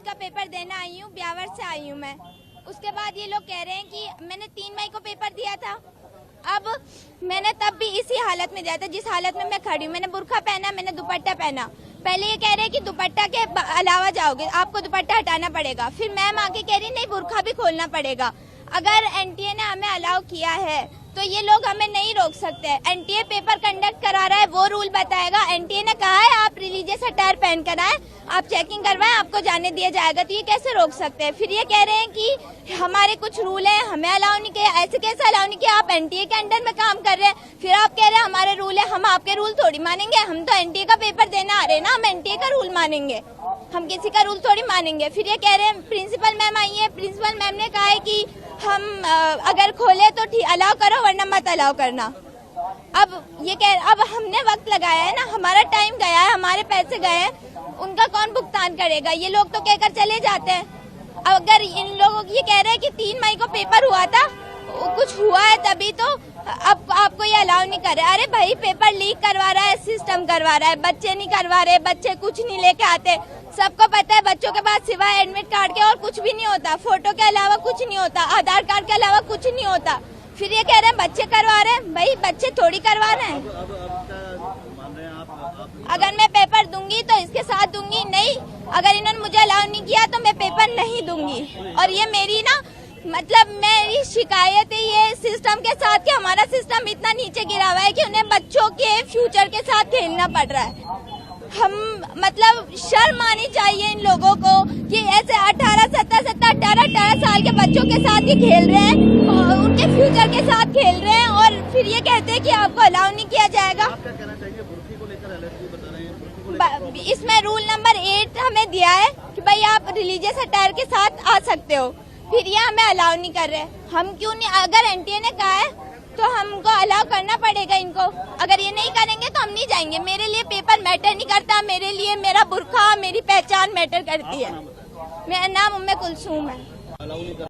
का पेपर देना आई हूँ, ब्यावर से आई हूँ मैं। उसके बाद ये लोग कह रहे हैं कि मैंने 3 मई को पेपर दिया था। अब मैंने तब भी इसी हालत में दिया था जिस हालत में मैं खड़ी हूँ। मैंने बुर्का पहना, मैंने दुपट्टा पहना। पहले ये कह रहे हैं कि दुपट्टा के अलावा जाओगे, आपको दुपट्टा हटाना पड़ेगा। फिर मैम आके कह रही नहीं, बुर्का भी खोलना पड़ेगा। अगर एनटीए ने हमें अलाउ किया है तो ये लोग हमें नहीं रोक सकते। एनटीए पेपर कंडक्ट करा रहा है, वो रूल बताएगा। एनटीए ने कहा है आप रिलीजियस अटायर पहन कर आए, आप चेकिंग करवाएं, आपको जाने दिया जाएगा। तो ये कैसे रोक सकते हैं? फिर ये कह रहे हैं कि हमारे कुछ रूल है, हमें अलाउ नहीं किया। ऐसे कैसे अलाउ नहीं किया? आप एनटीए के अंडर में काम कर रहे हैं, फिर आप कह रहे हैं हमारे रूल है। हम आपके रूल थोड़ी मानेंगे, हम तो एनटीए का पेपर देने आ रहे हैं ना, हम एनटीए का रूल मानेंगे, हम किसी का रूल थोड़ी मानेंगे। फिर ये कह रहे हैं प्रिंसिपल मैम आई है, प्रिंसिपल मैम ने कहा है कि हम अगर खोले तो ठीक अलाउ करो, वरना मत अलाउ करना। अब हमने वक्त लगाया है ना, हमारा टाइम गया है, हमारे पैसे गए हैं, उनका कौन भुगतान करेगा? ये लोग तो कहकर चले जाते हैं। अगर इन लोगों की ये कह रहे हैं कि 3 मई को पेपर हुआ था, कुछ हुआ है तभी तो अब आपको ये अलाउ नहीं कर रहे। अरे भाई, पेपर लीक करवा रहा है, सिस्टम करवा रहा है, बच्चे नहीं करवा रहे, बच्चे कुछ नहीं लेके आते। सबको पता है बच्चों के पास सिवाय एडमिट कार्ड के और कुछ भी नहीं होता, फोटो के अलावा कुछ नहीं होता, आधार कार्ड के अलावा कुछ नहीं होता। फिर ये कह रहे हैं बच्चे करवा रहे हैं। भाई, बच्चे थोड़ी करवा रहे हैं। अगर मैं पेपर दूंगी तो इसके साथ दूंगी, नहीं अगर इन्होंने मुझे अलाउ नहीं किया तो मैं पेपर नहीं दूंगी। और ये मेरी ना मेरी शिकायत है ये सिस्टम के साथ कि हमारा सिस्टम इतना नीचे गिरा हुआ है कि उन्हें बच्चों के फ्यूचर के साथ खेलना पड़ रहा है। हम शर्म आनी चाहिए इन लोगों को कि ऐसे 18 साल के बच्चों के साथ ये खेल रहे हैं और उनके फ्यूचर के साथ खेल रहे हैं, और फिर ये कहते हैं कि आपको अलाउ नहीं किया जाएगा। आप क्या कहना चाहेंगे? बुर्की को लेकर अलर्जी बता रहे हैं। इसमें रूल नंबर 8 हमें दिया है कि भाई आप रिलीजियस अटायर के साथ आ सकते हो, फिर ये हमें अलाउ नहीं कर रहे। हम क्यों नहीं? अगर एनटीए ने कहा है तो हमको अलाउ करना पड़ेगा इनको। अगर ये नहीं करेंगे तो हम नहीं जाएंगे। मेरे लिए पेपर मैटर नहीं करता, मेरे लिए मेरा बुर्का, मेरी पहचान मैटर करती है। मेरा नाम उम्मे कुलसूम है।